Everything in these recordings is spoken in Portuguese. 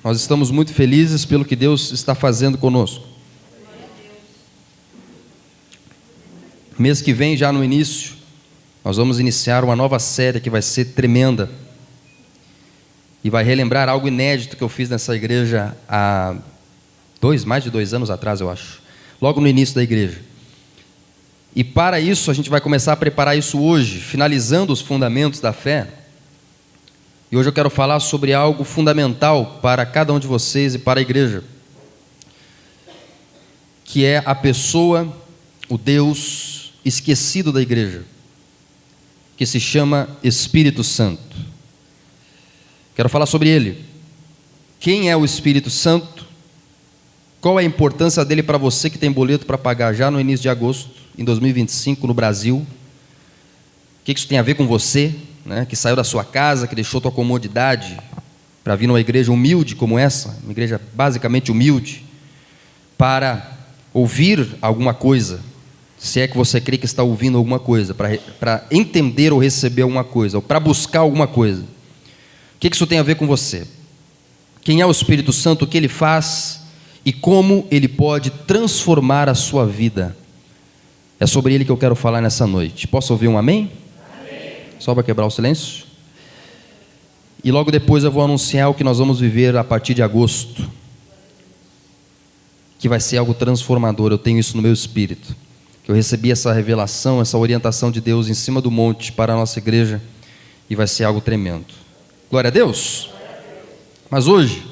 Nós estamos muito felizes pelo que Deus está fazendo conosco. Mês que vem, já no início, nós vamos iniciar uma nova série que vai ser tremenda e vai relembrar algo inédito que eu fiz nessa igreja há mais de 2 anos atrás, eu acho, logo no início da igreja. E para isso a gente vai começar a preparar isso hoje, finalizando os fundamentos da fé. E hoje eu quero falar sobre algo fundamental para cada um de vocês e para a igreja, que é a pessoa, o Deus esquecido da igreja, que se chama Espírito Santo. Quero falar sobre ele. Quem é o Espírito Santo? Qual é a importância dele para você que tem boleto para pagar já no início de agosto, em 2025, no Brasil? O que isso tem a ver com você, né, que saiu da sua casa, que deixou tua comodidade para vir numa igreja humilde como essa, uma igreja basicamente humilde, para ouvir alguma coisa, se é que você crê que está ouvindo alguma coisa, para entender ou receber alguma coisa, ou para buscar alguma coisa. O que isso tem a ver com você? Quem é o Espírito Santo, o que ele faz e como ele pode transformar a sua vida? É sobre ele que eu quero falar nessa noite. Posso ouvir um amém? Amém. Só para quebrar o silêncio. E logo depois eu vou anunciar o que nós vamos viver a partir de agosto, que vai ser algo transformador. Eu tenho isso no meu espírito, que eu recebi essa revelação, essa orientação de Deus em cima do monte para a nossa igreja, e vai ser algo tremendo. Glória a Deus. Mas hoje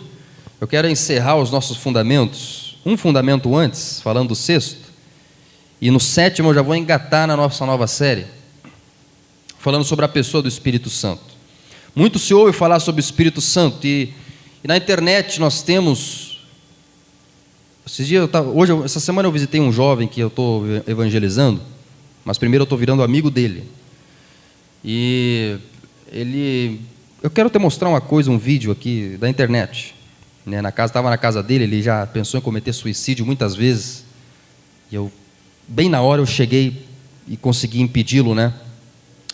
eu quero encerrar os nossos fundamentos, um fundamento antes, falando do sexto, e no sétimo eu já vou engatar na nossa nova série, falando sobre a pessoa do Espírito Santo. Muito se ouve falar sobre o Espírito Santo, e na internet nós temos... Essa semana eu visitei um jovem que eu estou evangelizando, mas primeiro eu estou virando amigo dele. E eu quero te mostrar uma coisa, um vídeo aqui da internet. Estava na casa dele, ele já pensou em cometer suicídio muitas vezes. E bem na hora eu cheguei e consegui impedi-lo, né?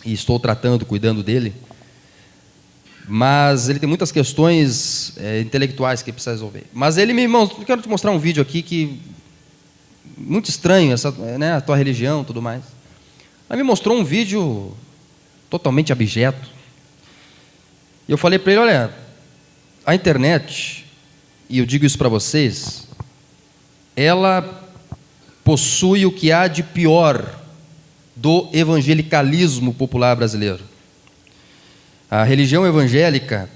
E estou tratando, cuidando dele. Mas ele tem muitas questões intelectuais que ele precisa resolver. Mas ele eu quero te mostrar um vídeo aqui que muito estranho, a tua religião, tudo mais. Ele me mostrou um vídeo totalmente abjeto. E eu falei para ele, olha, a internet, e eu digo isso para vocês, ela possui o que há de pior do evangelicalismo popular brasileiro. A religião evangélica,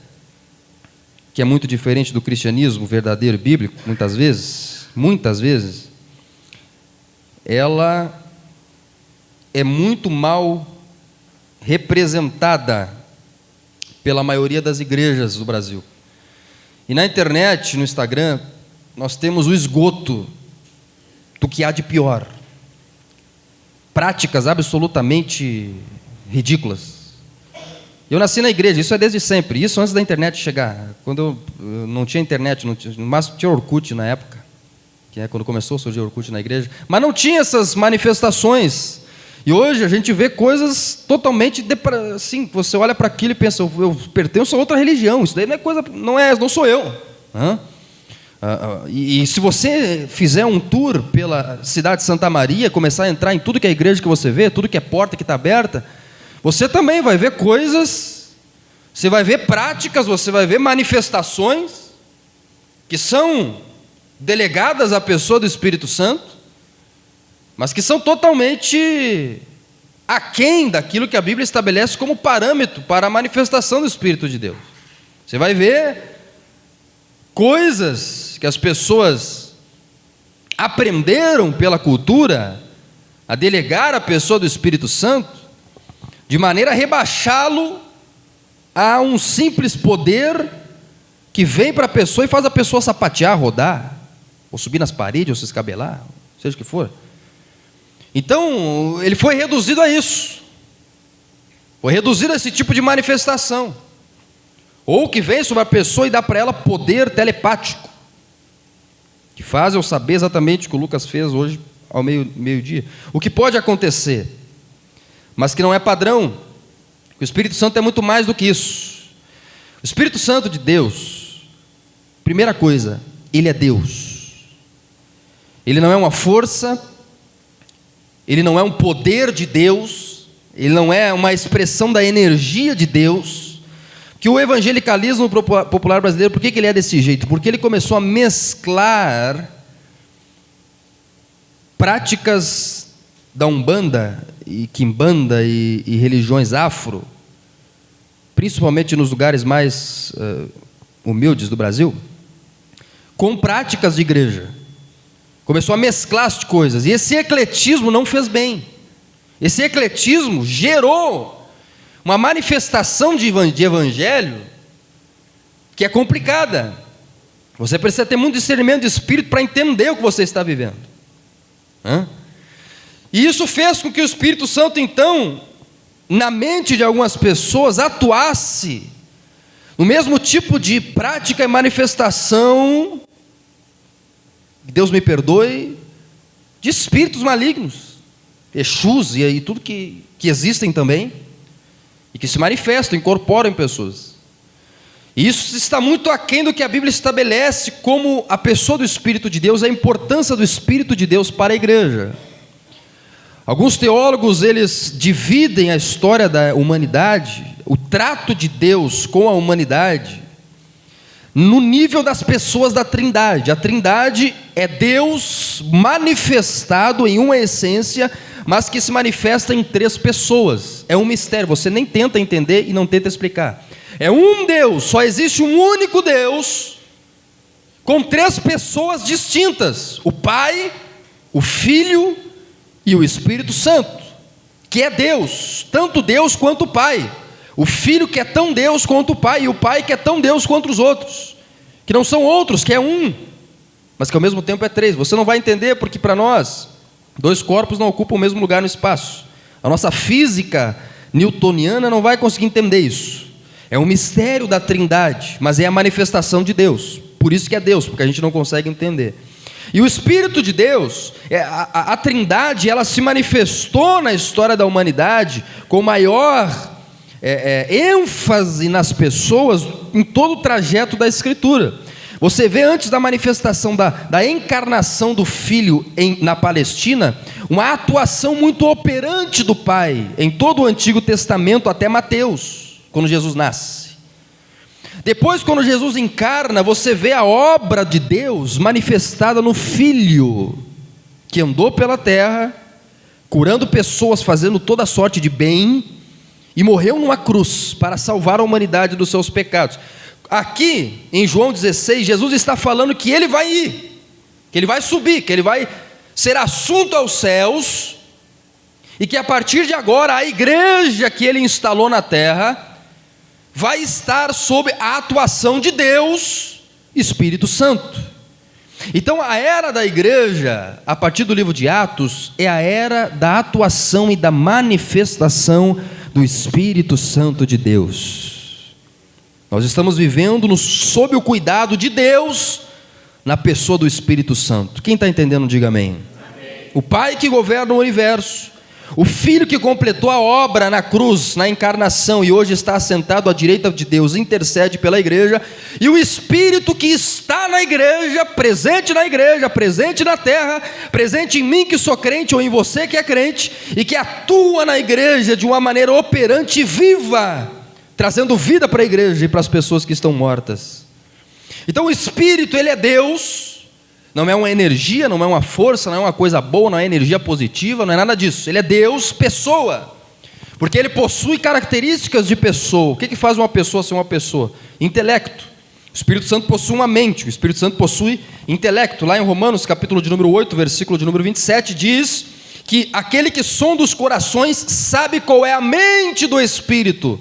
que é muito diferente do cristianismo verdadeiro e bíblico, muitas vezes, ela é muito mal representada pela maioria das igrejas do Brasil. E na internet, no Instagram, nós temos o esgoto do que há de pior. Práticas absolutamente ridículas. Eu nasci na igreja, isso é desde sempre, isso antes da internet chegar. Quando eu não tinha internet, no máximo tinha Orkut na época, que é quando começou a surgir Orkut na igreja, mas não tinha essas manifestações. E hoje a gente vê coisas totalmente, assim, você olha para aquilo e pensa, eu pertenço a outra religião, isso daí não sou eu. E se você fizer um tour pela cidade de Santa Maria, começar a entrar em tudo que é igreja que você vê, tudo que é porta que está aberta, você também vai ver coisas, você vai ver práticas, você vai ver manifestações que são delegadas à pessoa do Espírito Santo, mas que são totalmente aquém daquilo que a Bíblia estabelece como parâmetro para a manifestação do Espírito de Deus. Você vai ver coisas que as pessoas aprenderam pela cultura a delegar à pessoa do Espírito Santo, de maneira a rebaixá-lo a um simples poder que vem para a pessoa e faz a pessoa sapatear, rodar, ou subir nas paredes, ou se escabelar, seja o que for. Então, ele foi reduzido a isso. Foi reduzido a esse tipo de manifestação. Ou que vem sobre a pessoa e dá para ela poder telepático, que faz eu saber exatamente o que o Lucas fez hoje ao meio-dia. O que pode acontecer, mas que não é padrão. O Espírito Santo é muito mais do que isso. O Espírito Santo de Deus, Primeira coisa, Ele é Deus. Ele não é uma força, Ele não é um poder de Deus, Ele não é uma expressão da energia de Deus. Que o evangelicalismo popular brasileiro, por que ele é desse jeito? Porque ele começou a mesclar práticas da Umbanda e Quimbanda e religiões afro, principalmente nos lugares mais humildes do Brasil, com práticas de igreja. Começou a mesclar as coisas, e esse ecletismo não fez bem. Esse ecletismo gerou uma manifestação de evangelho que é complicada. Você precisa ter muito discernimento de espírito para entender o que você está vivendo. E isso fez com que o Espírito Santo, então, na mente de algumas pessoas, atuasse no mesmo tipo de prática e manifestação, Deus me perdoe, de espíritos malignos, Exus e tudo que existem também, e que se manifestam, incorporam em pessoas. E isso está muito aquém do que a Bíblia estabelece como a pessoa do Espírito de Deus, a importância do Espírito de Deus para a igreja. Alguns teólogos, eles dividem a história da humanidade, o trato de Deus com a humanidade, no nível das pessoas da Trindade. A Trindade é Deus manifestado em uma essência, mas que se manifesta em 3 pessoas. É um mistério, você nem tenta entender e não tenta explicar. É um Deus, só existe um único Deus, com 3 pessoas distintas: o Pai, o Filho e o Espírito Santo, que é Deus, tanto Deus quanto o Pai. O Filho que é tão Deus quanto o Pai, e o Pai que é tão Deus quanto os outros, que não são outros, que é um, mas que ao mesmo tempo é 3. Você não vai entender, porque para nós 2 corpos não ocupam o mesmo lugar no espaço. A nossa física newtoniana não vai conseguir entender isso. É um mistério da Trindade, mas é a manifestação de Deus. Por isso que é Deus, porque a gente não consegue entender. E o Espírito de Deus, a Trindade, ela se manifestou na história da humanidade com maior ênfase nas pessoas em todo o trajeto da Escritura. Você vê, antes da manifestação da encarnação do Filho na Palestina, uma atuação muito operante do Pai em todo o Antigo Testamento, até Mateus, quando Jesus nasce. Depois, quando Jesus encarna, você vê a obra de Deus manifestada no Filho, que andou pela terra, curando pessoas, fazendo toda sorte de bem, e morreu numa cruz para salvar a humanidade dos seus pecados. Aqui, em João 16, Jesus está falando que Ele vai ir, que Ele vai subir, que Ele vai ser assunto aos céus, e que a partir de agora, a igreja que Ele instalou na terra vai estar sob a atuação de Deus, Espírito Santo. Então a era da igreja, a partir do livro de Atos, é a era da atuação e da manifestação do Espírito Santo de Deus. Nós estamos vivendo sob o cuidado de Deus, na pessoa do Espírito Santo. Quem está entendendo, diga amém. Amém. O Pai que governa o universo, o Filho que completou a obra na cruz, na encarnação, e hoje está assentado à direita de Deus, intercede pela igreja, e o Espírito que está na igreja, presente na terra, presente em mim que sou crente, ou em você que é crente, e que atua na igreja de uma maneira operante e viva, trazendo vida para a igreja e para as pessoas que estão mortas. Então o Espírito, ele é Deus. Não é uma energia, não é uma força, não é uma coisa boa, não é energia positiva, não é nada disso. Ele é Deus, pessoa, porque Ele possui características de pessoa. O que faz uma pessoa ser uma pessoa? Intelecto. O Espírito Santo possui uma mente, o Espírito Santo possui intelecto. Lá em Romanos, capítulo de número 8, versículo de número 27, diz que aquele que sonda os corações sabe qual é a mente do Espírito.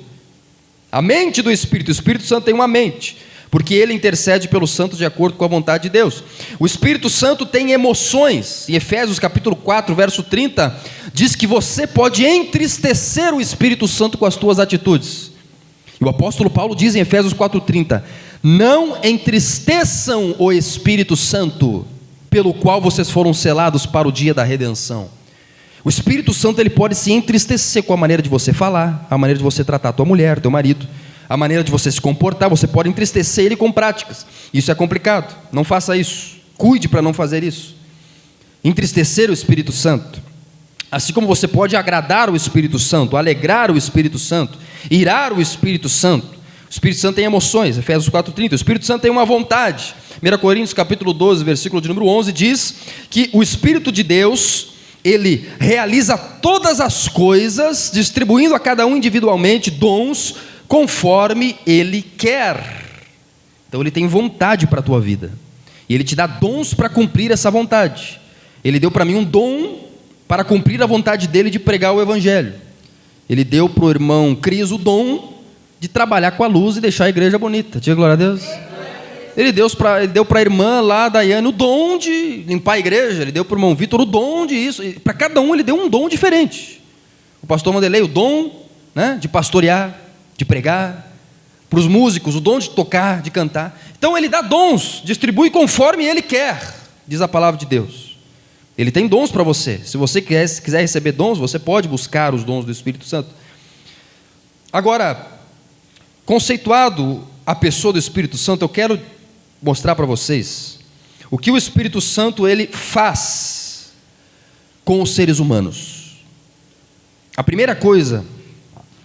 A mente do Espírito. O Espírito Santo tem uma mente, porque Ele intercede pelos santos de acordo com a vontade de Deus. O Espírito Santo tem emoções. Em Efésios capítulo 4, verso 30, diz que você pode entristecer o Espírito Santo com as tuas atitudes. E o apóstolo Paulo diz em Efésios 4,30: não entristeçam o Espírito Santo, pelo qual vocês foram selados para o dia da redenção. O Espírito Santo, ele pode se entristecer com a maneira de você falar, a maneira de você tratar a tua mulher, teu marido, a maneira de você se comportar, você pode entristecer ele com práticas. Isso é complicado, não faça isso. Cuide para não fazer isso. Entristecer o Espírito Santo. Assim como você pode agradar o Espírito Santo, alegrar o Espírito Santo, irar o Espírito Santo. O Espírito Santo tem emoções, Efésios 4:30. O Espírito Santo tem uma vontade. 1 Coríntios capítulo 12, versículo de número 11, diz que o Espírito de Deus, ele realiza todas as coisas, distribuindo a cada um individualmente dons, conforme ele quer. Então ele tem vontade para a tua vida. E ele te dá dons para cumprir essa vontade. Ele deu para mim um dom para cumprir a vontade dele de pregar o Evangelho. Ele deu para o irmão Cris o dom de trabalhar com a luz e deixar a igreja bonita. Diga glória a Deus. Ele deu para a irmã lá, Daiane, o dom de limpar a igreja. Ele deu para o irmão Vitor o dom de isso. Para cada um ele deu um dom diferente. O pastor Mandelei o dom, né, de pastorear, de pregar. Para os músicos o dom de tocar, de cantar. Então ele dá dons, distribui conforme ele quer, diz a palavra de Deus. Ele tem dons para você. Se você quiser receber dons, você pode buscar os dons do Espírito Santo. Agora, conceituado a pessoa do Espírito Santo, eu quero mostrar para vocês o que o Espírito Santo ele faz com os seres humanos. A primeira coisa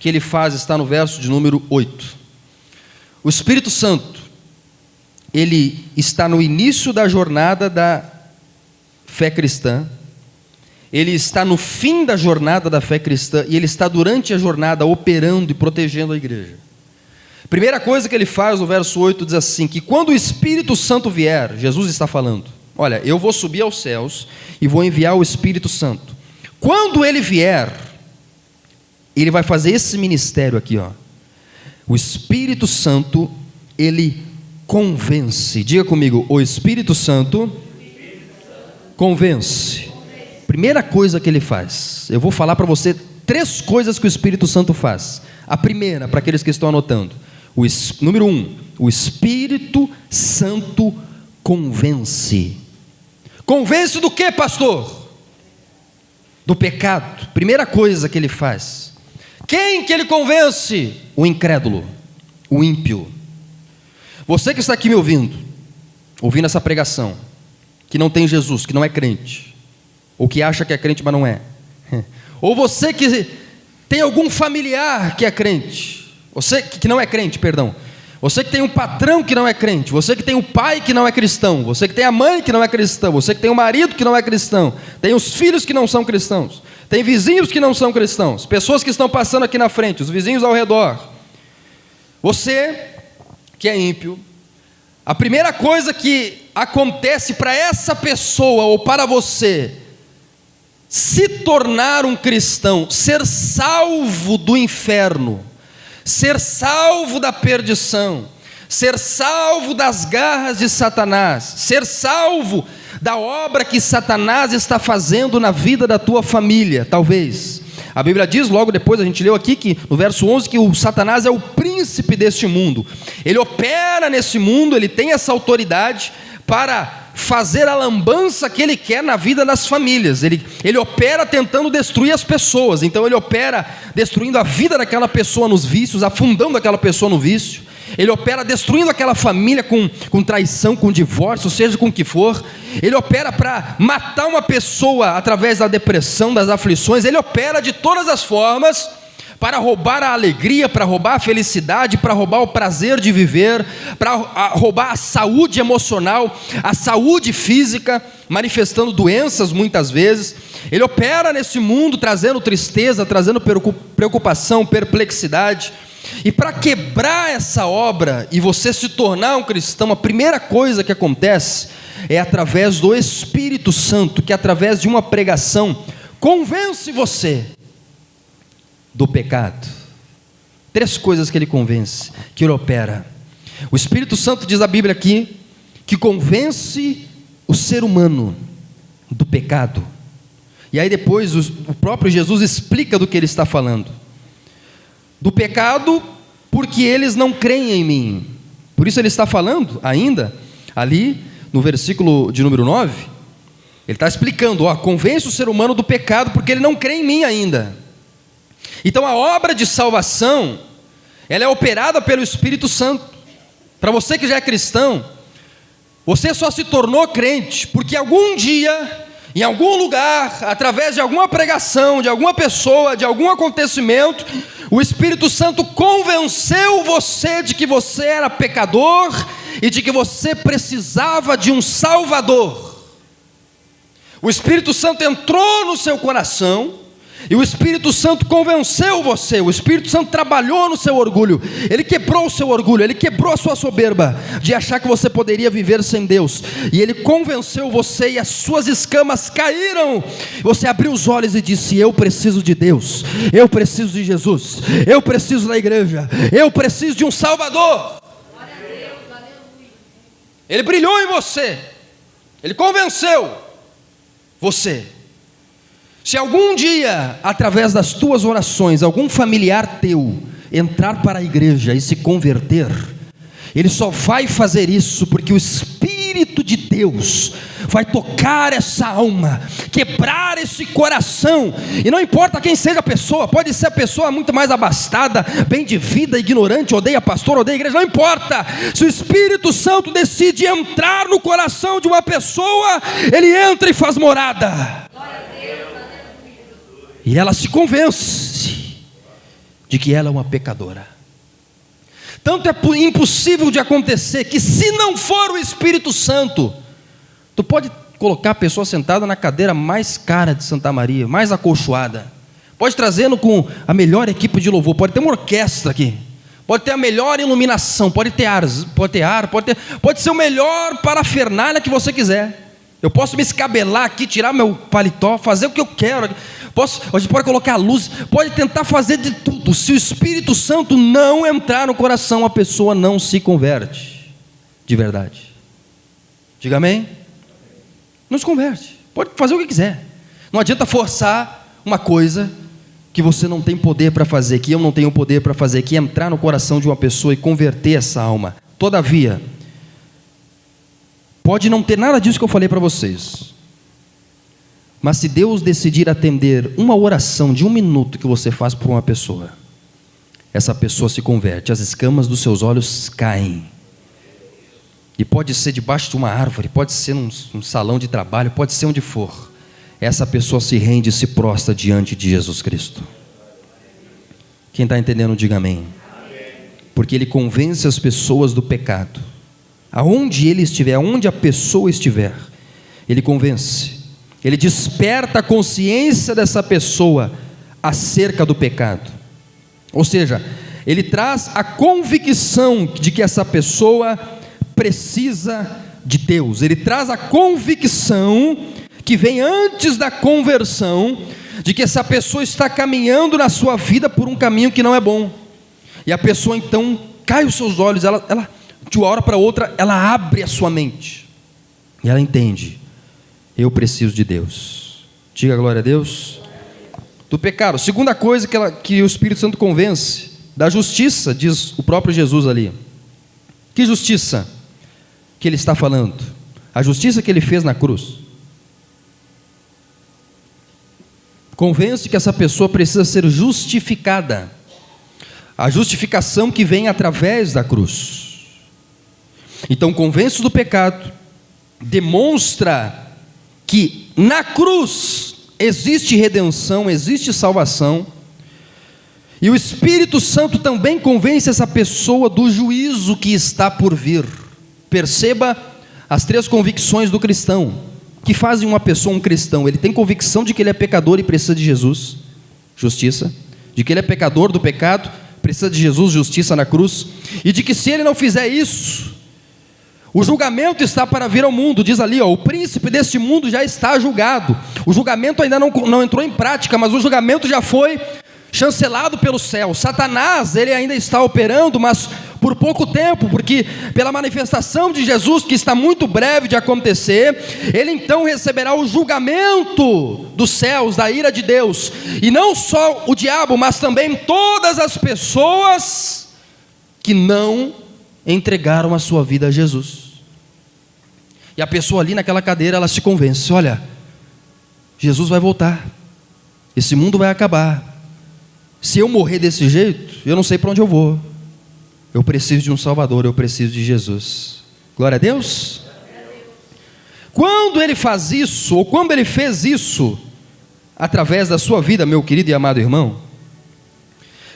que ele faz está no verso de número 8. O Espírito Santo, ele está no início da jornada da fé cristã, ele está no fim da jornada da fé cristã, e ele está durante a jornada operando e protegendo a igreja. Primeira coisa que ele faz no verso 8 diz assim, que quando o Espírito Santo vier, Jesus está falando, olha, eu vou subir aos céus e vou enviar o Espírito Santo. Quando ele vier, ele vai fazer esse ministério aqui, ó. O Espírito Santo, ele convence. Diga comigo, o Espírito Santo convence. Primeira coisa que ele faz, eu vou falar para você 3 coisas que o Espírito Santo faz. A primeira, para aqueles que estão anotando, número 1, o Espírito Santo convence. Convence do que, pastor? Do pecado. Primeira coisa que ele faz. Quem que ele convence? O incrédulo, o ímpio. Você que está aqui me ouvindo essa pregação, que não tem Jesus, que não é crente, ou que acha que é crente, mas não é, ou você que tem algum familiar que é crente, você que não é crente, perdão, você que tem um patrão que não é crente, você que tem um pai que não é cristão, você que tem a mãe que não é cristã, você que tem um marido que não é cristão, tem os filhos que não são cristãos, tem vizinhos que não são cristãos, pessoas que estão passando aqui na frente, os vizinhos ao redor, você que é ímpio, a primeira coisa que acontece para essa pessoa ou para você se tornar um cristão, ser salvo do inferno, ser salvo da perdição, ser salvo das garras de Satanás, ser salvo da obra que Satanás está fazendo na vida da tua família, talvez. A Bíblia diz, logo depois, a gente leu aqui, que no verso 11, que o Satanás é o príncipe deste mundo. Ele opera nesse mundo, ele tem essa autoridade para fazer a lambança que ele quer na vida das famílias. Ele opera tentando destruir as pessoas. Então ele opera destruindo a vida daquela pessoa nos vícios, afundando aquela pessoa no vício. Ele opera destruindo aquela família com traição, com divórcio, seja com o que for. Ele opera para matar uma pessoa através da depressão, das aflições. Ele opera de todas as formas para roubar a alegria, para roubar a felicidade, para roubar o prazer de viver, para roubar a saúde emocional, a saúde física, manifestando doenças muitas vezes. Ele opera nesse mundo trazendo tristeza, trazendo preocupação, perplexidade. E para quebrar essa obra e você se tornar um cristão, a primeira coisa que acontece é através do Espírito Santo, que através de uma pregação convence você do pecado. 3 coisas que ele convence, que ele opera. O Espírito Santo, diz a Bíblia aqui, que convence o ser humano do pecado. E aí depois o próprio Jesus explica do que ele está falando. Do pecado, porque eles não creem em mim. Por isso ele está falando ainda, ali no versículo de número 9, ele está explicando, convence o ser humano do pecado, porque ele não crê em mim ainda. Então a obra de salvação, ela é operada pelo Espírito Santo. Para você que já é cristão, você só se tornou crente porque algum dia, em algum lugar, através de alguma pregação, de alguma pessoa, de algum acontecimento, o Espírito Santo convenceu você de que você era pecador e de que você precisava de um Salvador. O Espírito Santo entrou no seu coração e o Espírito Santo convenceu você. O Espírito Santo trabalhou no seu orgulho. Ele quebrou o seu orgulho, ele quebrou a sua soberba de achar que você poderia viver sem Deus. E ele convenceu você e as suas escamas caíram. Você abriu os olhos e disse: eu preciso de Deus, eu preciso de Jesus, eu preciso da igreja, eu preciso de um Salvador. Ele brilhou em você, ele convenceu você. Se algum dia, através das tuas orações, algum familiar teu entrar para a igreja e se converter, ele só vai fazer isso porque o Espírito de Deus vai tocar essa alma, quebrar esse coração. E não importa quem seja a pessoa, pode ser a pessoa muito mais abastada, bem de vida, ignorante, odeia pastor, odeia igreja, não importa. Se o Espírito Santo decide entrar no coração de uma pessoa, ele entra e faz morada. E ela se convence de que ela é uma pecadora. Tanto é impossível de acontecer que, se não for o Espírito Santo, tu pode colocar a pessoa sentada na cadeira mais cara de Santa Maria, mais acolchoada, pode trazê-lo com a melhor equipe de louvor, pode ter uma orquestra aqui, pode ter a melhor iluminação, pode ser o melhor parafernália que você quiser. Eu posso me escabelar aqui, tirar meu paletó, fazer o que eu quero. A gente pode colocar a luz, pode tentar fazer de tudo. Se o Espírito Santo não entrar no coração, a pessoa não se converte de verdade. Diga amém? Não se converte. Pode fazer o que quiser. Não adianta forçar uma coisa que você não tem poder para fazer, que eu não tenho poder para fazer, que é entrar no coração de uma pessoa e converter essa alma. Todavia, pode não ter nada disso que eu falei para vocês, mas se Deus decidir atender uma oração de 1 minuto que você faz por uma pessoa, essa pessoa se converte, as escamas dos seus olhos caem. E pode ser debaixo de uma árvore, pode ser num salão de trabalho, pode ser onde for. Essa pessoa se rende e se prostra diante de Jesus Cristo. Quem está entendendo, diga amém. Porque ele convence as pessoas do pecado. Aonde ele estiver, aonde a pessoa estiver, ele convence. Ele desperta a consciência dessa pessoa acerca do pecado. Ou seja, ele traz a convicção de que essa pessoa precisa de Deus. Ele traz a convicção que vem antes da conversão, de que essa pessoa está caminhando na sua vida por um caminho que não é bom. E a pessoa então cai os seus olhos, ela de uma hora para outra, ela abre a sua mente. E ela entende: eu preciso de Deus. Diga glória a Deus. Do pecado. Segunda coisa que o Espírito Santo convence, da justiça, diz o próprio Jesus ali. Que justiça que ele está falando? A justiça que ele fez na cruz. Convence que essa pessoa precisa ser justificada. A justificação que vem através da cruz. Então convence do pecado, demonstra que na cruz existe redenção, existe salvação, e o Espírito Santo também convence essa pessoa do juízo que está por vir. Perceba as 3 convicções do cristão, que fazem uma pessoa um cristão. Ele tem convicção de que ele é pecador e precisa de Jesus, justiça, de que ele é pecador do pecado, precisa de Jesus, justiça na cruz, e de que se ele não fizer isso, o julgamento está para vir ao mundo. Diz ali, o príncipe deste mundo já está julgado. O julgamento ainda não entrou em prática, mas o julgamento já foi chancelado pelo céu. Satanás, ele ainda está operando, mas por pouco tempo, porque pela manifestação de Jesus, que está muito breve de acontecer, ele então receberá o julgamento dos céus, da ira de Deus. E não só o diabo, mas também todas as pessoas que não entregaram a sua vida a Jesus. E a pessoa ali naquela cadeira, ela se convence: olha, Jesus vai voltar, esse mundo vai acabar. Se eu morrer desse jeito, eu não sei para onde eu vou. Eu preciso de um Salvador, eu preciso de Jesus. Glória a Deus. Quando ele faz isso, ou quando ele fez isso, através da sua vida, meu querido e amado irmão,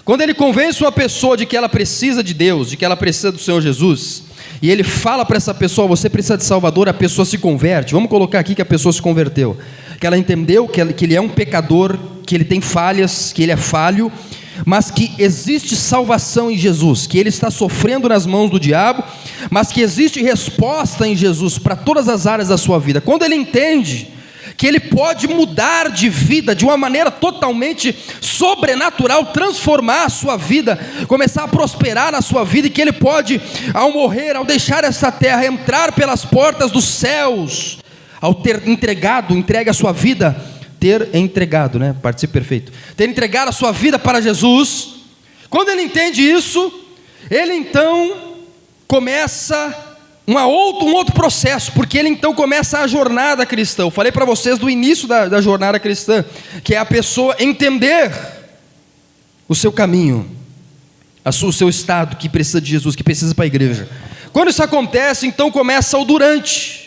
quando ele convence uma pessoa de que ela precisa de Deus, de que ela precisa do Senhor Jesus, e ele fala para essa pessoa, você precisa de Salvador, a pessoa se converte. Vamos colocar aqui que a pessoa se converteu, que ela entendeu que ele é um pecador, que ele tem falhas, que ele é falho, mas que existe salvação em Jesus, que ele está sofrendo nas mãos do diabo, mas que existe resposta em Jesus para todas as áreas da sua vida. Quando ele entende que ele pode mudar de vida de uma maneira totalmente sobrenatural, transformar a sua vida, começar a prosperar na sua vida, e que ele pode, ao morrer, ao deixar essa terra, entrar pelas portas dos céus, ao ter entregue a sua vida, participe perfeito, ter entregado a sua vida para Jesus. Quando ele entende isso, ele então começa um outro processo, porque ele então começa a jornada cristã. Eu falei para vocês do início da jornada cristã, que é a pessoa entender o seu caminho, o seu estado, que precisa de Jesus, que precisa ir para a igreja. Quando isso acontece, então começa o durante.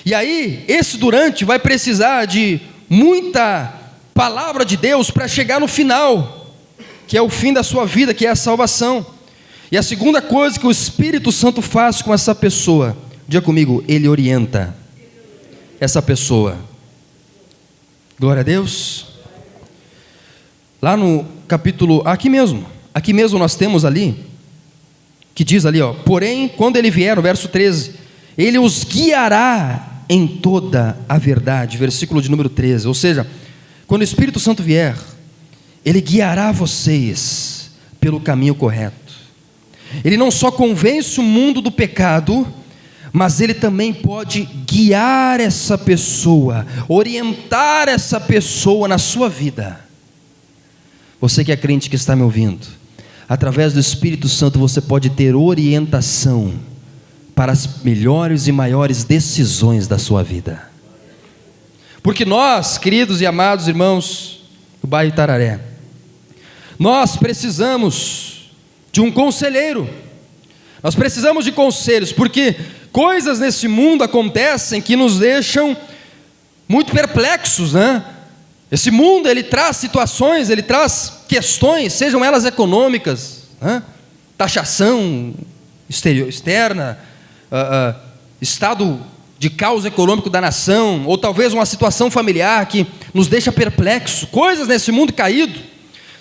E aí, esse durante vai precisar de muita palavra de Deus para chegar no final, que é o fim da sua vida, que é a salvação. E a segunda coisa que o Espírito Santo faz com essa pessoa, diga comigo, ele orienta essa pessoa. Glória a Deus. Lá no capítulo, aqui mesmo nós temos ali, que diz ali, porém, quando ele vier, no verso 13, ele os guiará em toda a verdade, versículo de número 13, ou seja, quando o Espírito Santo vier, ele guiará vocês pelo caminho correto. Ele não só convence o mundo do pecado, mas ele também pode guiar essa pessoa, orientar essa pessoa na sua vida. Você que é crente, que está me ouvindo, através do Espírito Santo você pode ter orientação para as melhores e maiores decisões da sua vida. Porque nós, queridos e amados irmãos do bairro Tararé, nós precisamos de um conselheiro. Nós precisamos de conselhos, porque coisas nesse mundo acontecem que nos deixam muito perplexos, né? Esse mundo, ele traz situações, ele traz questões, sejam elas econômicas, né? Taxação externa, estado de caos econômico da nação, ou talvez uma situação familiar que nos deixa perplexos. Coisas nesse mundo caído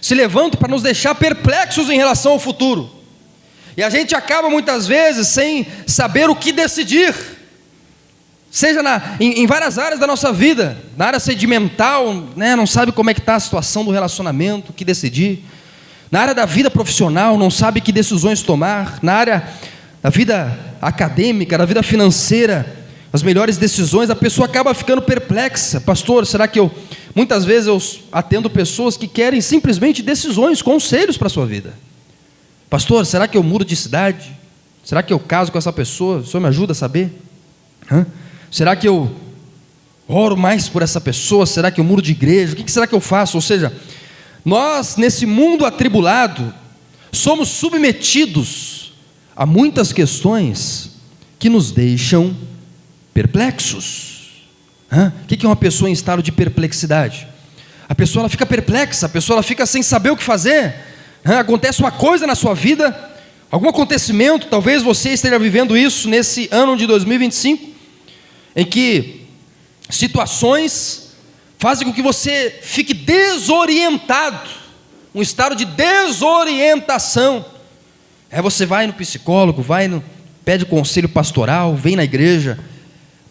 se levantam para nos deixar perplexos em relação ao futuro, e a gente acaba muitas vezes sem saber o que decidir, seja em várias áreas da nossa vida. Na área sentimental, né, não sabe como é que está a situação do relacionamento, o que decidir. Na área da vida profissional, não sabe que decisões tomar. Na área da vida acadêmica, da vida financeira, as melhores decisões, a pessoa acaba ficando perplexa. Pastor, será que muitas vezes eu atendo pessoas que querem simplesmente decisões, conselhos para a sua vida. Pastor, será que eu mudo de cidade? Será que eu caso com essa pessoa? O senhor me ajuda a saber? Será que eu oro mais por essa pessoa? Será que eu mudo de igreja? O que será que eu faço? Ou seja, nós nesse mundo atribulado, somos submetidos a muitas questões que nos deixam perplexos. O que é uma pessoa em estado de perplexidade? A pessoa ela fica perplexa, a pessoa ela fica sem saber o que fazer. Acontece uma coisa na sua vida, algum acontecimento, talvez você esteja vivendo isso nesse ano de 2025, em que situações fazem com que você fique desorientado, um estado de desorientação. Você vai no psicólogo, pede conselho pastoral, vem na igreja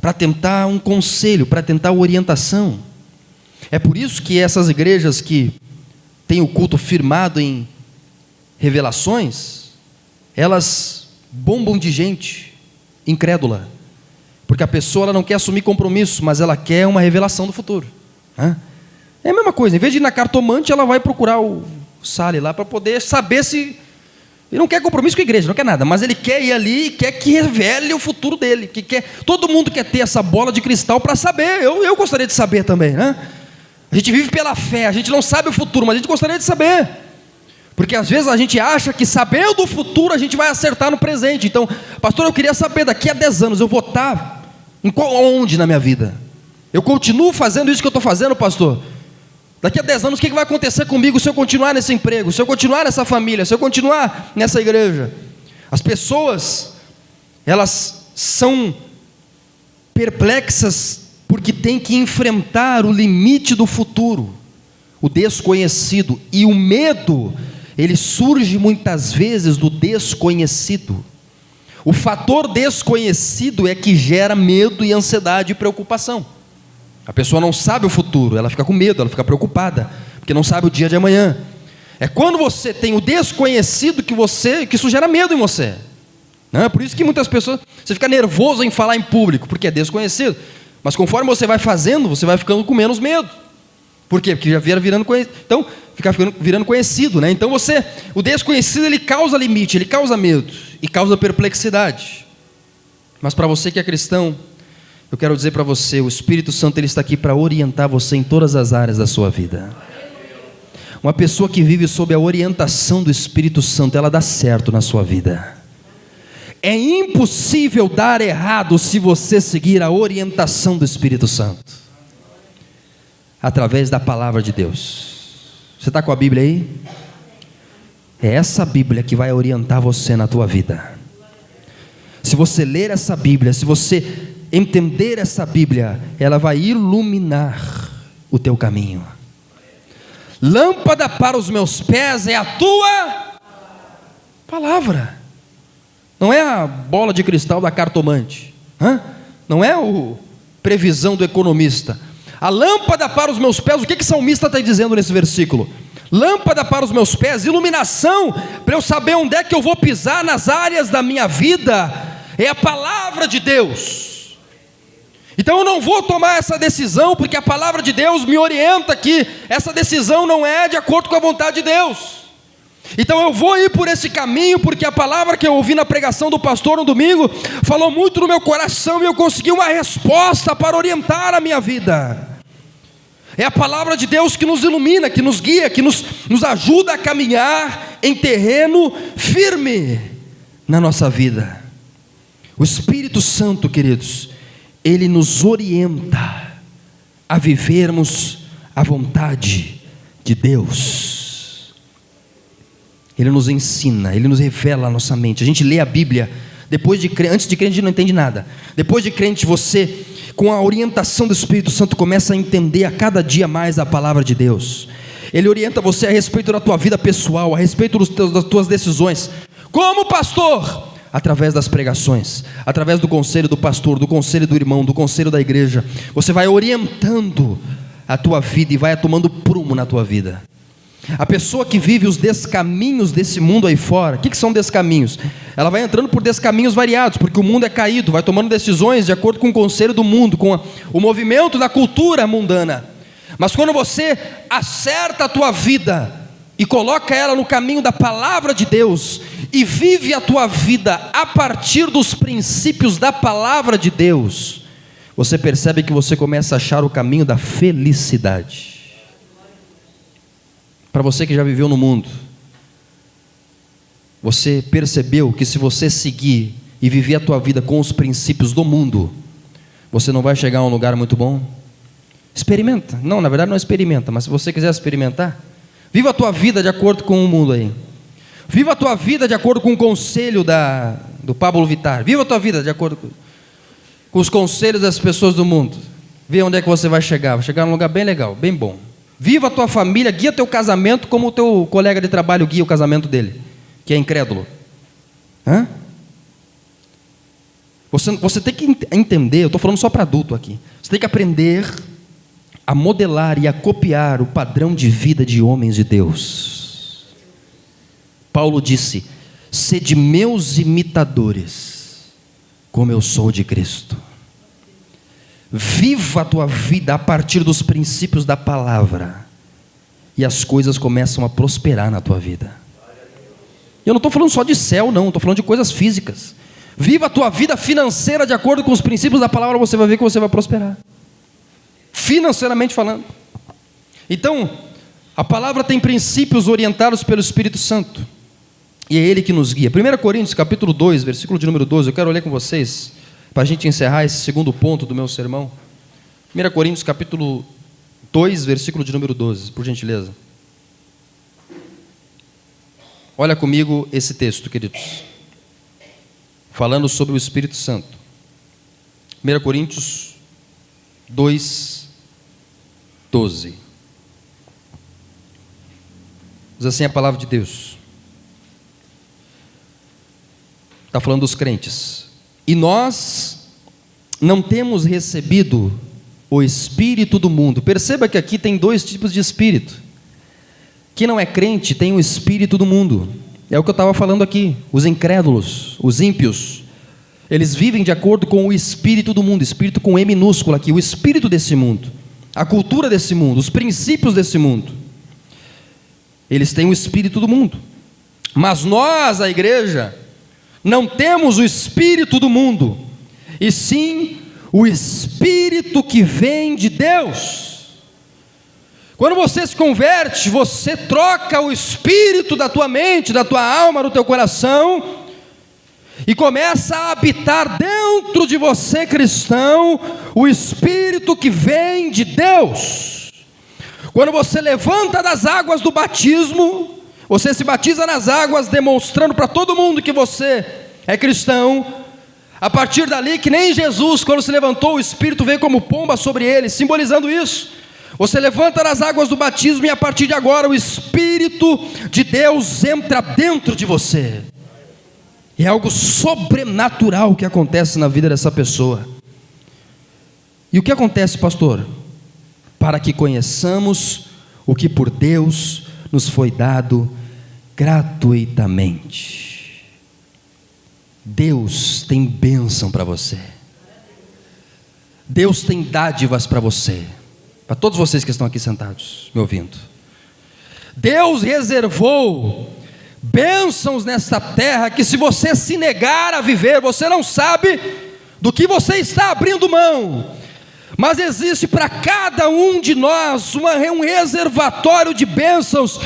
para tentar um conselho, para tentar orientação. É por isso que essas igrejas que têm o culto firmado em revelações, elas bombam de gente incrédula, porque a pessoa ela não quer assumir compromisso, mas ela quer uma revelação do futuro. É a mesma coisa, em vez de ir na cartomante, ela vai procurar o Sale lá para poder saber se... Ele não quer compromisso com a igreja, não quer nada, mas ele quer ir ali e quer que revele o futuro dele. Todo mundo quer ter essa bola de cristal para saber. Eu gostaria de saber também, né? A gente vive pela fé, a gente não sabe o futuro, mas a gente gostaria de saber. Porque às vezes a gente acha que sabendo do futuro a gente vai acertar no presente. Então, pastor, eu queria saber, daqui a 10 anos eu vou estar onde na minha vida? Eu continuo fazendo isso que eu estou fazendo, pastor? Daqui a 10 anos o que vai acontecer comigo se eu continuar nesse emprego, se eu continuar nessa família, se eu continuar nessa igreja? As pessoas, elas são perplexas porque têm que enfrentar o limite do futuro, o desconhecido, e o medo, ele surge muitas vezes do desconhecido. O fator desconhecido é que gera medo e ansiedade e preocupação. A pessoa não sabe o futuro, ela fica com medo, ela fica preocupada, porque não sabe o dia de amanhã. É quando você tem o desconhecido que isso gera medo em você. Não, por isso que muitas pessoas, você fica nervoso em falar em público, porque é desconhecido. Mas conforme você vai fazendo, você vai ficando com menos medo. Por quê? Porque já virando conhecido. Então, fica virando conhecido, né? Então o desconhecido, ele causa limite, ele causa medo e causa perplexidade. Mas para você que é cristão, eu quero dizer para você, o Espírito Santo, ele está aqui para orientar você em todas as áreas da sua vida. Uma pessoa que vive sob a orientação do Espírito Santo, ela dá certo na sua vida. É impossível dar errado se você seguir a orientação do Espírito Santo, através da palavra de Deus. Você está com a Bíblia aí? É essa Bíblia que vai orientar você na tua vida. Se você ler essa Bíblia, se você entender essa Bíblia, ela vai iluminar o teu caminho. Lâmpada para os meus pés é a tua palavra. Não é a bola de cristal da cartomante, não é a previsão do economista. A lâmpada para os meus pés, o que o salmista está dizendo nesse versículo? Lâmpada para os meus pés, iluminação, para eu saber onde é que eu vou pisar nas áreas da minha vida, é a palavra de Deus. Então eu não vou tomar essa decisão, porque a palavra de Deus me orienta que essa decisão não é de acordo com a vontade de Deus. Então eu vou ir por esse caminho, porque a palavra que eu ouvi na pregação do pastor no domingo, falou muito no meu coração, e eu consegui uma resposta para orientar a minha vida. É a palavra de Deus que nos ilumina, que nos guia, que nos ajuda a caminhar em terreno firme na nossa vida. O Espírito Santo, queridos, ele nos orienta a vivermos a vontade de Deus. Ele nos ensina, ele nos revela a nossa mente. A gente lê a Bíblia, antes de crente a gente não entende nada. Depois de crente, você, com a orientação do Espírito Santo, começa a entender a cada dia mais a palavra de Deus. Ele orienta você a respeito da tua vida pessoal, a respeito das tuas decisões. Como pastor? Através das pregações, através do conselho do pastor, do conselho do irmão, do conselho da igreja. Você vai orientando a tua vida e vai tomando prumo na tua vida. A pessoa que vive os descaminhos desse mundo aí fora, o que são descaminhos? Ela vai entrando por descaminhos variados, porque o mundo é caído, vai tomando decisões de acordo com o conselho do mundo, com o movimento da cultura mundana. Mas quando você acerta a tua vida e coloca ela no caminho da palavra de Deus, e vive a tua vida a partir dos princípios da palavra de Deus, você percebe que você começa a achar o caminho da felicidade. Para você que já viveu no mundo, você percebeu que se você seguir e viver a tua vida com os princípios do mundo, você não vai chegar a um lugar muito bom? Experimenta. Não, na verdade não experimenta, mas se você quiser experimentar, viva a tua vida de acordo com o mundo aí. Viva a tua vida de acordo com o conselho do Pablo Vittar. Viva a tua vida de acordo com os conselhos das pessoas do mundo. Vê onde é que você vai chegar. Vai chegar num lugar bem legal, bem bom. Viva a tua família, guia teu casamento como o teu colega de trabalho guia o casamento dele, que é incrédulo. Você tem que entender, eu estou falando só para adulto aqui. Você tem que aprender a modelar e a copiar o padrão de vida de homens de Deus. Paulo disse: sede meus imitadores, como eu sou de Cristo. Viva a tua vida a partir dos princípios da palavra, e as coisas começam a prosperar na tua vida. Eu não estou falando só de céu, não, estou falando de coisas físicas. Viva a tua vida financeira de acordo com os princípios da palavra, você vai ver que você vai prosperar, financeiramente falando. Então, A palavra tem princípios orientados pelo Espírito Santo, e é Ele que nos guia. 1 Coríntios capítulo 2, versículo de número 12, eu quero ler com vocês, para a gente encerrar esse segundo ponto do meu sermão. 1 Coríntios capítulo 2, versículo de número 12, por gentileza. Olha comigo esse texto, queridos, falando sobre o Espírito Santo. 1 Coríntios 2, 12. Diz assim a palavra de Deus. Está falando dos crentes. E nós não temos recebido o espírito do mundo. Perceba que aqui tem dois tipos de espírito. Quem não é crente tem o espírito do mundo. É o que eu estava falando aqui. Os incrédulos, os ímpios, eles vivem de acordo com o espírito do mundo. Espírito com E minúsculo aqui. O espírito desse mundo, a cultura desse mundo, os princípios desse mundo. Eles têm o espírito do mundo. Mas nós, a igreja, não temos o espírito do mundo, e sim o espírito que vem de Deus. Quando você se converte, você troca o espírito da tua mente, da tua alma, do teu coração, e começa a habitar dentro de você, cristão, o espírito que vem de Deus. Quando você levanta das águas do batismo, você se batiza nas águas, demonstrando para todo mundo que você é cristão. A partir dali, que nem Jesus, quando se levantou, o Espírito veio como pomba sobre ele, simbolizando isso. Você levanta nas águas do batismo, e a partir de agora o Espírito de Deus entra dentro de você. E é algo sobrenatural que acontece na vida dessa pessoa. E o que acontece, pastor? Para que conheçamos o que por Deus nos foi dado gratuitamente. Deus tem bênção para você. Deus tem dádivas para você. Para todos vocês que estão aqui sentados, me ouvindo. Deus reservou bênçãos nessa terra, que se você se negar a viver, você não sabe do que você está abrindo mão. Mas existe para cada um de nós um reservatório de bênçãos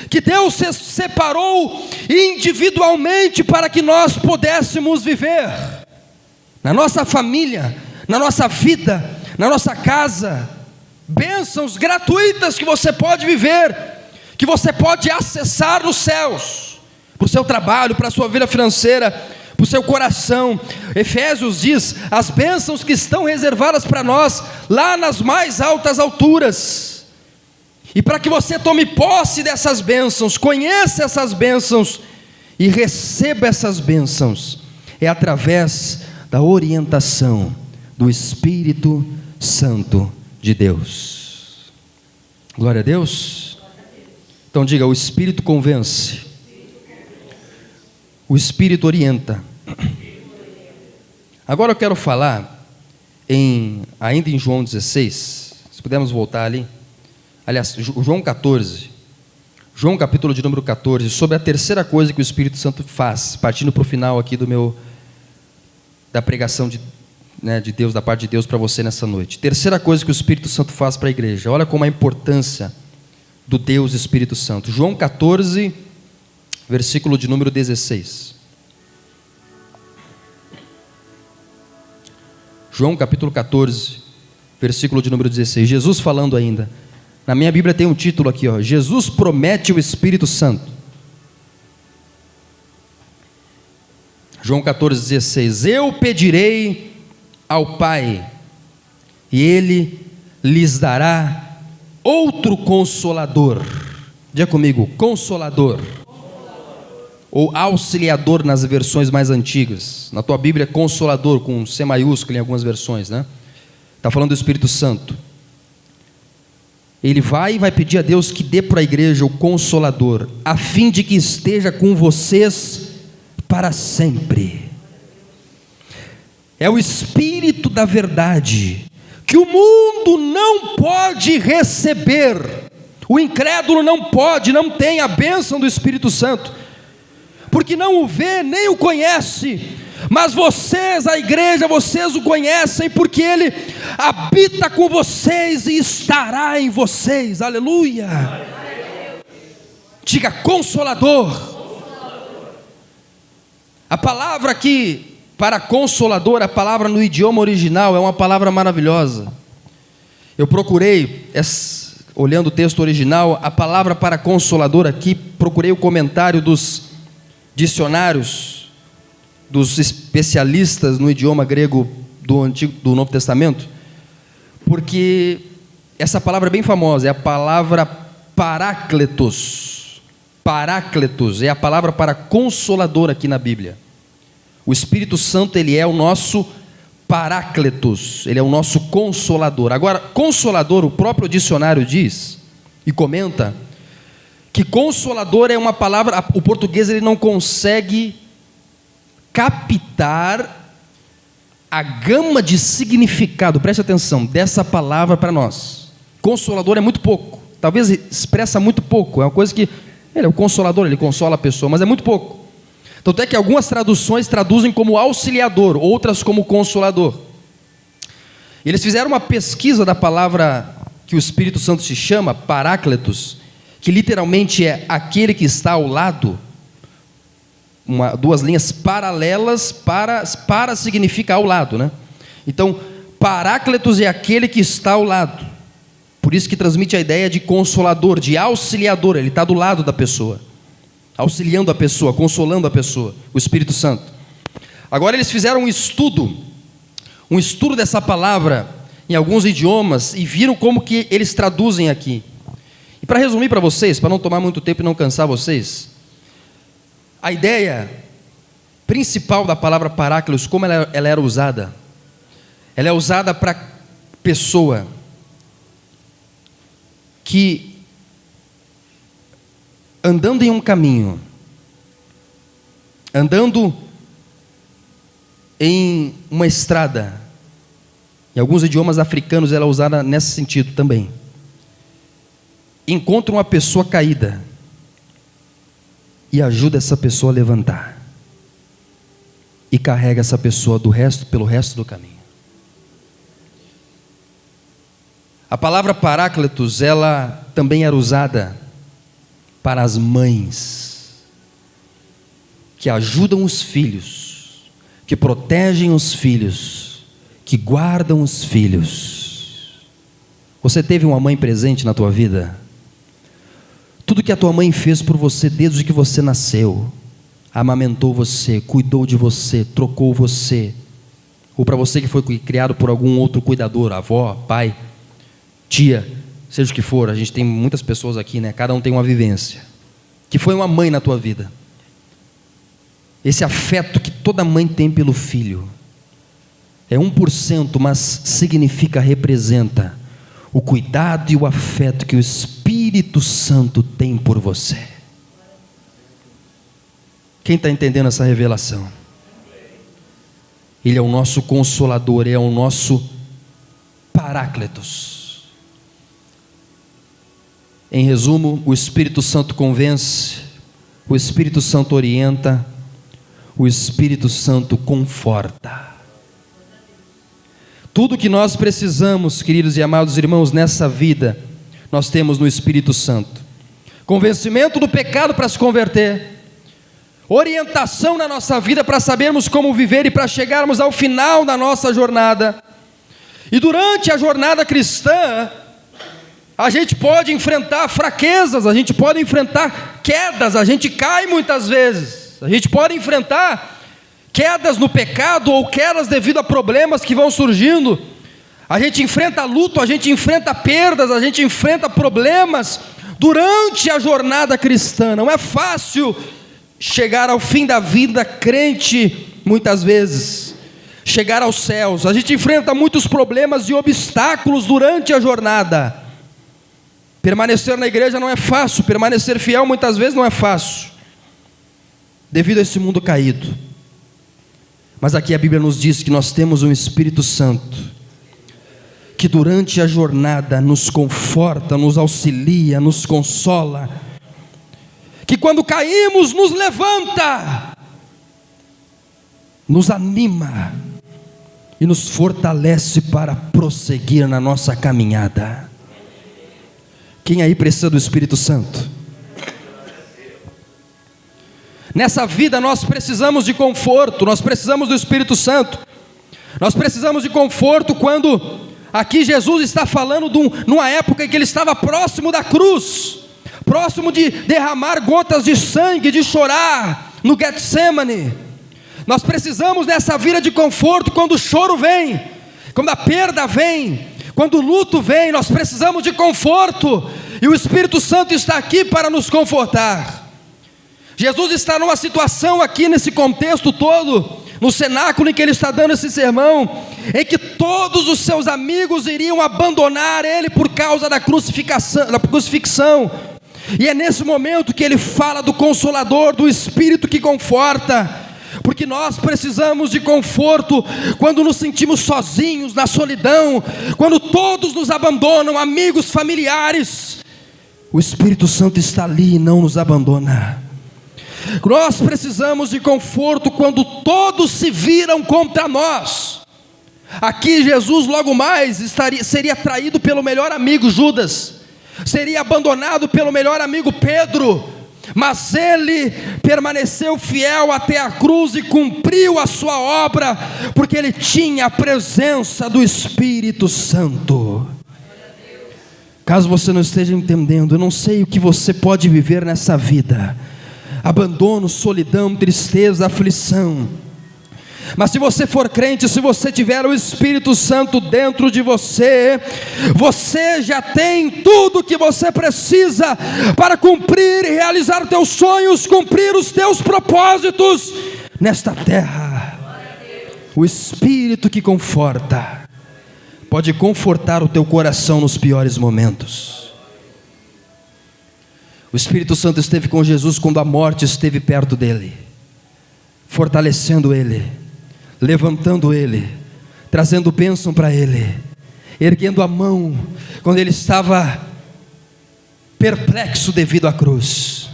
que Deus separou individualmente para que nós pudéssemos viver na nossa família, na nossa vida, na nossa casa. Bênçãos gratuitas que você pode viver, que você pode acessar nos céus, para o seu trabalho, para a sua vida financeira, para o seu coração. Efésios diz, as bênçãos que estão reservadas para nós, lá nas mais altas alturas. E para que você tome posse dessas bênçãos, conheça essas bênçãos e receba essas bênçãos, é através da orientação do Espírito Santo de Deus. Glória a Deus. Então diga, o Espírito convence, o Espírito orienta. Agora eu quero falar ainda em João 16, se pudermos voltar ali, aliás, João 14, João capítulo de número 14, sobre a terceira coisa que o Espírito Santo faz, partindo para o final aqui da pregação de Deus, da parte de Deus para você nessa noite. Terceira coisa que o Espírito Santo faz para a igreja. Olha como a importância do Deus Espírito Santo. João 14, versículo de número 16. João capítulo 14, versículo de número 16. Jesus falando ainda. Na minha Bíblia tem um título aqui, ó. Jesus promete o Espírito Santo. João 14, 16. Eu pedirei ao Pai, e Ele lhes dará outro Consolador. Diga comigo, Consolador. Ou Auxiliador nas versões mais antigas. Na tua Bíblia, Consolador, com C maiúsculo em algumas versões, né? Está falando do Espírito Santo. Ele vai pedir a Deus que dê para a igreja o Consolador, a fim de que esteja com vocês para sempre. É o Espírito da verdade, que o mundo não pode receber. O incrédulo não tem a bênção do Espírito Santo, porque não o vê, nem o conhece. Mas vocês, a igreja, vocês o conhecem, porque Ele habita com vocês e estará em vocês. Aleluia! Diga consolador. A palavra aqui para consolador, a palavra no idioma original é uma palavra maravilhosa. Eu procurei, olhando o texto original, a palavra para consolador aqui, procurei o comentário dos dicionários, dos especialistas no idioma grego do Novo Testamento, porque essa palavra é bem famosa, é a palavra parácletos. Parácletos é a palavra para consolador aqui na Bíblia. O Espírito Santo, ele é o nosso parácletos, ele é o nosso consolador. Agora, consolador, o próprio dicionário diz e comenta que consolador é uma palavra, o português ele não consegue captar a gama de significado, preste atenção, dessa palavra para nós. Consolador é muito pouco, talvez expressa muito pouco, é uma coisa que ele é o consolador, ele consola a pessoa, mas é muito pouco. Tanto é que algumas traduções traduzem como auxiliador, outras como consolador. Eles fizeram uma pesquisa da palavra que o Espírito Santo se chama, parácletos, que literalmente é aquele que está ao lado, duas linhas paralelas, para significa ao lado, né? Então, parácletos é aquele que está ao lado. Por isso que transmite a ideia de consolador, de auxiliador, ele está do lado da pessoa, auxiliando a pessoa, consolando a pessoa, o Espírito Santo. Agora eles fizeram um estudo dessa palavra em alguns idiomas e viram como que eles traduzem aqui. E para resumir para vocês, para não tomar muito tempo e não cansar vocês, a ideia principal da palavra parácletos, como ela era usada, ela é usada para pessoa que, andando em um caminho, andando em uma estrada, em alguns idiomas africanos ela é usada nesse sentido também, encontra uma pessoa caída e ajuda essa pessoa a levantar e carrega essa pessoa pelo resto do caminho. A palavra parácletos, ela também era usada para as mães que ajudam os filhos, que protegem os filhos, que guardam os filhos. Você teve uma mãe presente na tua vida? Tudo que a tua mãe fez por você desde que você nasceu, amamentou você, cuidou de você, trocou você, ou para você que foi criado por algum outro cuidador, avó, pai, tia, seja o que for, a gente tem muitas pessoas aqui, né? Cada um tem uma vivência, que foi uma mãe na tua vida. Esse afeto que toda mãe tem pelo filho, é 1%, mas significa, representa o cuidado e o afeto que o Espírito Santo tem por você. Quem está entendendo essa revelação? Ele é o nosso consolador, é o nosso parácletos. Em resumo, o Espírito Santo convence, o Espírito Santo orienta, o Espírito Santo conforta. Tudo que nós precisamos, queridos e amados irmãos, nessa vida, nós temos no Espírito Santo. Convencimento do pecado para se converter, orientação na nossa vida para sabermos como viver e para chegarmos ao final da nossa jornada. E durante a jornada cristã, a gente pode enfrentar fraquezas, a gente pode enfrentar quedas, a gente cai muitas vezes, a gente pode enfrentar quedas no pecado ou quedas devido a problemas que vão surgindo, a gente enfrenta luto, a gente enfrenta perdas, a gente enfrenta problemas durante a jornada cristã. Não é fácil chegar ao fim da vida crente muitas vezes, chegar aos céus, a gente enfrenta muitos problemas e obstáculos durante a jornada. Permanecer na igreja não é fácil, permanecer fiel muitas vezes não é fácil, devido a esse mundo caído. Mas aqui a Bíblia nos diz que nós temos um Espírito Santo, que durante a jornada nos conforta, nos auxilia, nos consola, que quando caímos nos levanta, nos anima e nos fortalece para prosseguir na nossa caminhada. Quem aí precisa do Espírito Santo? Nessa vida nós precisamos de conforto, nós precisamos do Espírito Santo. Nós precisamos de conforto quando aqui Jesus está falando numa época em que ele estava próximo da cruz, próximo de derramar gotas de sangue, de chorar no Getsemane. Nós precisamos nessa vida de conforto quando o choro vem, quando a perda vem, quando o luto vem. Nós precisamos de conforto, e o Espírito Santo está aqui para nos confortar. Jesus está numa situação aqui nesse contexto todo, no cenáculo em que ele está dando esse sermão, em que todos os seus amigos iriam abandonar ele por causa da crucifixão. E é nesse momento que ele fala do Consolador, do Espírito que conforta, porque nós precisamos de conforto quando nos sentimos sozinhos, na solidão, quando todos nos abandonam, amigos, familiares. O Espírito Santo está ali e não nos abandona. Nós precisamos de conforto quando todos se viram contra nós. Aqui Jesus logo mais seria traído pelo melhor amigo Judas, seria abandonado pelo melhor amigo Pedro, mas ele permaneceu fiel até a cruz e cumpriu a sua obra, porque ele tinha a presença do Espírito Santo. Caso você não esteja entendendo, eu não sei o que você pode viver nessa vida: abandono, solidão, tristeza, aflição. Mas se você for crente, se você tiver o Espírito Santo dentro de você, você já tem tudo que você precisa para cumprir e realizar teus sonhos, cumprir os teus propósitos nesta terra. O Espírito que conforta pode confortar o teu coração nos piores momentos. O Espírito Santo esteve com Jesus quando a morte esteve perto dele, fortalecendo ele, levantando ele, trazendo bênção para ele, erguendo a mão quando ele estava perplexo devido à cruz.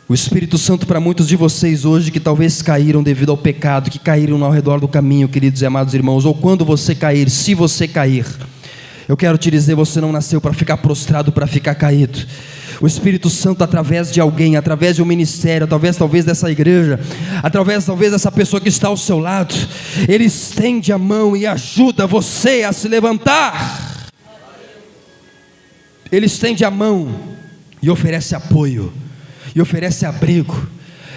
O Espírito Santo para muitos de vocês hoje que talvez caíram devido ao pecado, que caíram ao redor do caminho, queridos e amados irmãos, ou quando você cair, se você cair, eu quero te dizer, você não nasceu para ficar prostrado, para ficar caído. O Espírito Santo, através de alguém, através de um ministério, talvez dessa igreja, através talvez dessa pessoa que está ao seu lado, ele estende a mão e ajuda você a se levantar. Ele estende a mão e oferece apoio, e oferece abrigo,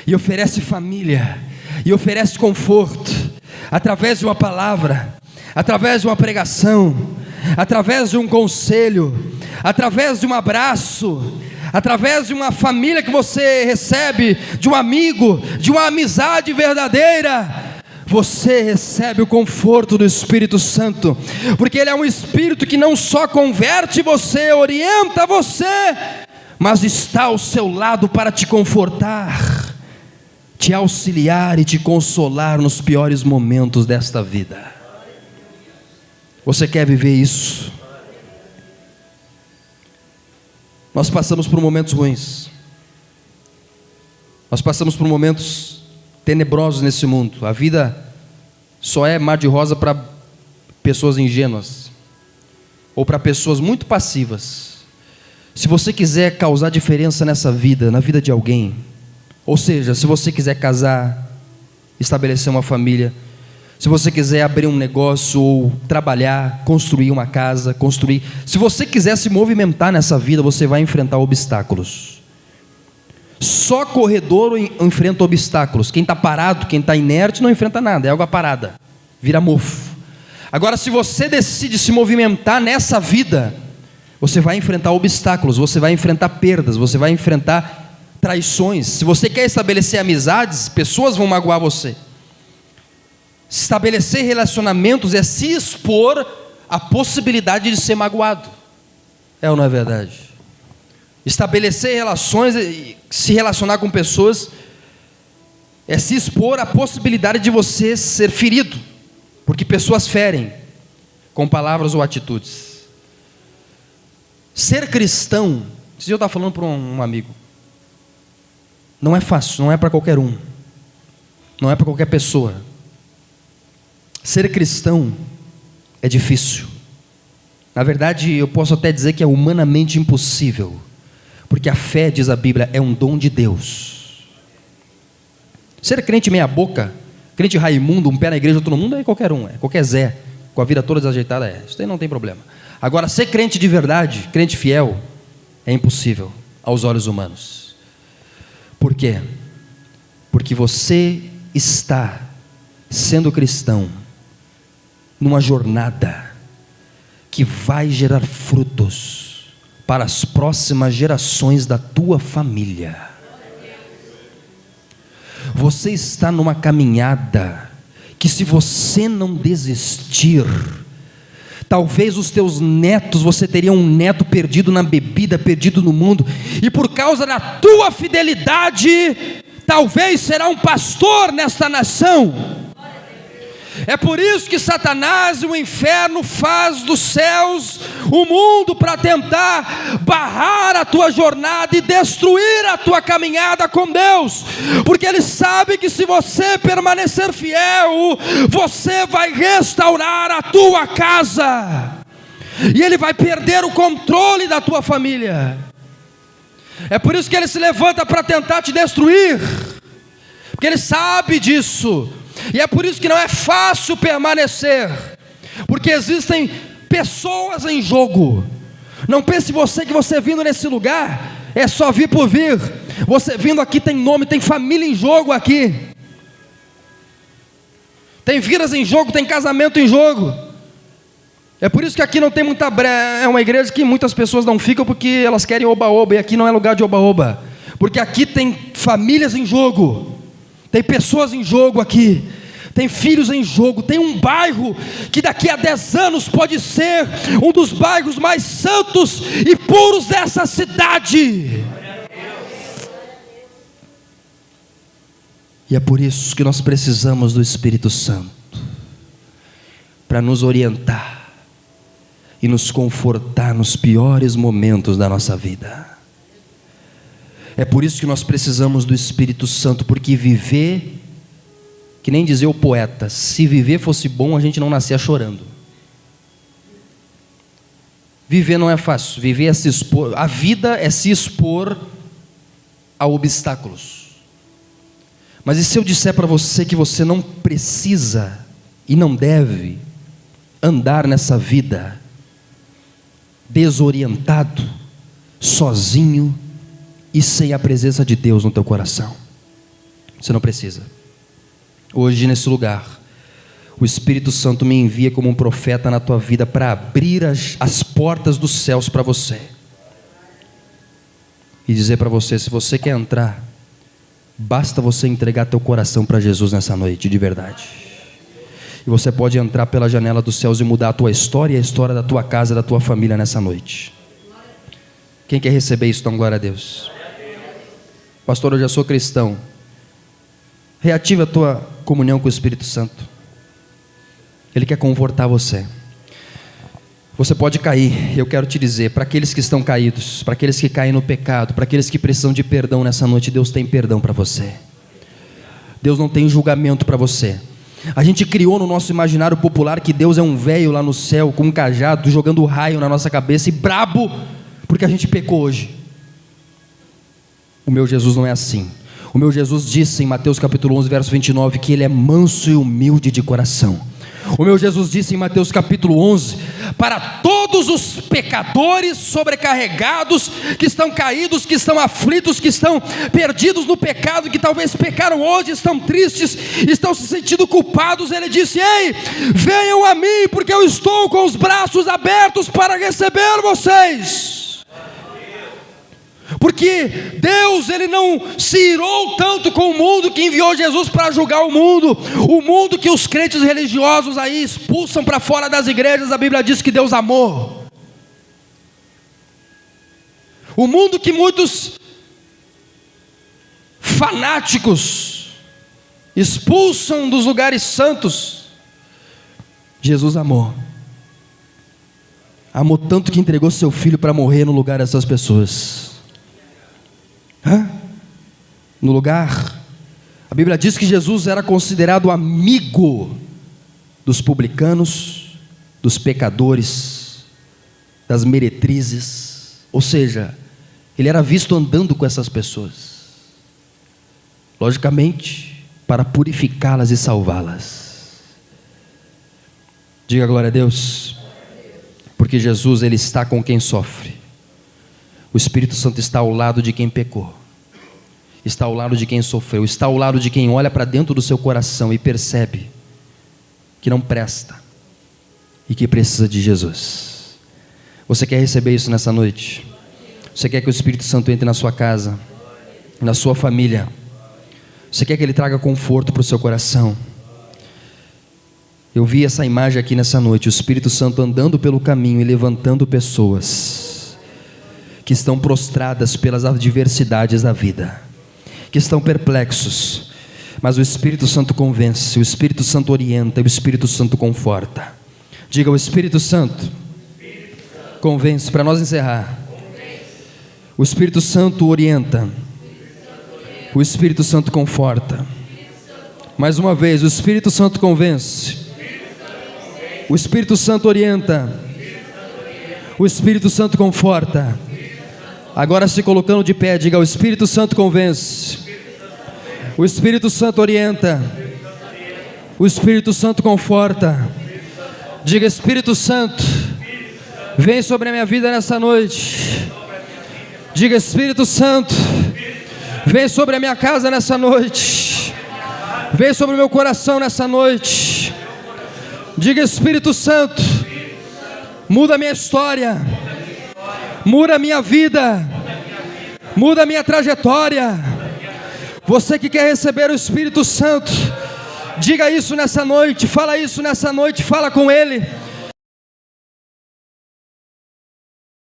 e oferece família, e oferece conforto, através de uma palavra, através de uma pregação, através de um conselho, através de um abraço, através de uma família que você recebe, de um amigo, de uma amizade verdadeira. Você recebe o conforto do Espírito Santo, porque ele é um Espírito que não só converte você, orienta você, mas está ao seu lado para te confortar, te auxiliar e te consolar nos piores momentos desta vida. Você quer viver isso? Nós passamos por momentos ruins, nós passamos por momentos tenebrosos nesse mundo. A vida só é mar de rosa para pessoas ingênuas, ou para pessoas muito passivas. Se você quiser causar diferença nessa vida, na vida de alguém, ou seja, se você quiser casar, estabelecer uma família, se você quiser abrir um negócio ou trabalhar, construir uma casa, se você quiser se movimentar nessa vida, você vai enfrentar obstáculos. Só corredor enfrenta obstáculos. Quem está parado, quem está inerte não enfrenta nada, é água parada, vira mofo. Agora, se você decide se movimentar nessa vida, você vai enfrentar obstáculos, você vai enfrentar perdas, você vai enfrentar traições. Se você quer estabelecer amizades, pessoas vão magoar você. Estabelecer relacionamentos é se expor à possibilidade de ser magoado. É ou não é verdade? Estabelecer relações, se relacionar com pessoas, é se expor à possibilidade de você ser ferido, porque pessoas ferem com palavras ou atitudes. Ser cristão, se eu estava falando para um amigo, não é fácil, não é para qualquer um, não é para qualquer pessoa. Ser cristão é difícil. Na verdade, eu posso até dizer que é humanamente impossível, porque a fé, diz a Bíblia, é um dom de Deus. Ser crente meia boca, crente Raimundo, um pé na igreja, outro no mundo, é qualquer um, é qualquer Zé, com a vida toda desajeitada, isso aí não tem problema. Agora, ser crente de verdade, crente fiel, é impossível aos olhos humanos. Por quê? Porque você está sendo cristão numa jornada que vai gerar frutos para as próximas gerações da tua família. Você está numa caminhada que, se você não desistir, talvez os teus netos, você teria um neto perdido na bebida, perdido no mundo, e por causa da tua fidelidade, talvez será um pastor nesta nação. É por isso que Satanás e o inferno faz dos céus o mundo, para tentar barrar a tua jornada e destruir a tua caminhada com Deus, porque ele sabe que se você permanecer fiel, você vai restaurar a tua casa, e ele vai perder o controle da tua família. É por isso que ele se levanta para tentar te destruir, porque ele sabe disso. E é por isso que não é fácil permanecer, porque existem pessoas em jogo. Não pense você que você vindo nesse lugar é só vir por vir. Você vindo aqui tem nome, tem família em jogo aqui, tem vidas em jogo, tem casamento em jogo. É por isso que aqui não tem muita é uma igreja que muitas pessoas não ficam porque elas querem oba-oba, e aqui não é lugar de oba-oba, porque aqui tem famílias em jogo, tem pessoas em jogo aqui, tem filhos em jogo, tem um bairro que daqui a 10 anos pode ser um dos bairros mais santos e puros dessa cidade. E é por isso que nós precisamos do Espírito Santo, para nos orientar e nos confortar nos piores momentos da nossa vida. É por isso que nós precisamos do Espírito Santo, porque viver, que nem dizia o poeta, se viver fosse bom, a gente não nascia chorando. Viver não é fácil, viver é se expor, a vida é se expor a obstáculos. Mas e se eu disser para você que você não precisa e não deve andar nessa vida desorientado, sozinho e sem a presença de Deus no teu coração? Você não precisa. Hoje nesse lugar, o Espírito Santo me envia como um profeta na tua vida, para abrir as portas dos céus para você, e dizer para você: se você quer entrar, basta você entregar teu coração para Jesus nessa noite, de verdade, e você pode entrar pela janela dos céus e mudar a tua história e a história da tua casa, da tua família nessa noite. Quem quer receber isso, então glória a Deus. Pastor, eu já sou cristão. Reativa a tua comunhão com o Espírito Santo. Ele quer confortar você. Você pode cair, eu quero te dizer, para aqueles que estão caídos, para aqueles que caem no pecado, para aqueles que precisam de perdão nessa noite, Deus tem perdão para você. Deus não tem julgamento para você. A gente criou no nosso imaginário popular que Deus é um velho lá no céu, com um cajado, jogando raio na nossa cabeça e brabo, porque a gente pecou hoje. O meu Jesus não é assim. O meu Jesus disse em Mateus capítulo 11, verso 29, que Ele é manso e humilde de coração. O meu Jesus disse em Mateus capítulo 11, para todos os pecadores sobrecarregados, que estão caídos, que estão aflitos, que estão perdidos no pecado, que talvez pecaram hoje, estão tristes, estão se sentindo culpados, Ele disse: ei, venham a mim, porque eu estou com os braços abertos para receber vocês. Porque Deus, Ele não se irou tanto com o mundo que enviou Jesus para julgar o mundo que os crentes religiosos aí expulsam para fora das igrejas. A Bíblia diz que Deus amou. O mundo que muitos fanáticos expulsam dos lugares santos, Jesus amou. Amou tanto que entregou seu filho para morrer no lugar dessas pessoas. No lugar, a Bíblia diz que Jesus era considerado amigo dos publicanos, dos pecadores, das meretrizes, ou seja, Ele era visto andando com essas pessoas. Logicamente, para purificá-las e salvá-las. Diga glória a Deus. Porque Jesus, Ele está com quem sofre. O Espírito Santo está ao lado de quem pecou, está ao lado de quem sofreu, está ao lado de quem olha para dentro do seu coração e percebe que não presta e que precisa de Jesus. Você quer receber isso nessa noite? Você quer que o Espírito Santo entre na sua casa, na sua família? Você quer que Ele traga conforto para o seu coração? Eu vi essa imagem aqui nessa noite, o Espírito Santo andando pelo caminho e levantando pessoas que estão prostradas pelas adversidades da vida, que estão perplexos, mas o Espírito Santo convence, o Espírito Santo orienta, o Espírito Santo conforta. Diga: o Espírito Santo convence. Para nós encerrar, o Espírito Santo orienta, o Espírito Santo conforta. Mais uma vez, o Espírito Santo convence, o Espírito Santo orienta, o Espírito Santo conforta. Agora, se colocando de pé, diga: o Espírito Santo convence, o Espírito Santo orienta, o Espírito Santo conforta. Diga: Espírito Santo, vem sobre a minha vida nessa noite. Diga: Espírito Santo, vem sobre a minha casa nessa noite. Vem sobre o meu coração nessa noite. Diga: Espírito Santo, muda a minha história, muda a minha vida, muda a minha trajetória. Você que quer receber o Espírito Santo, diga isso nessa noite, fala isso nessa noite, fala com Ele.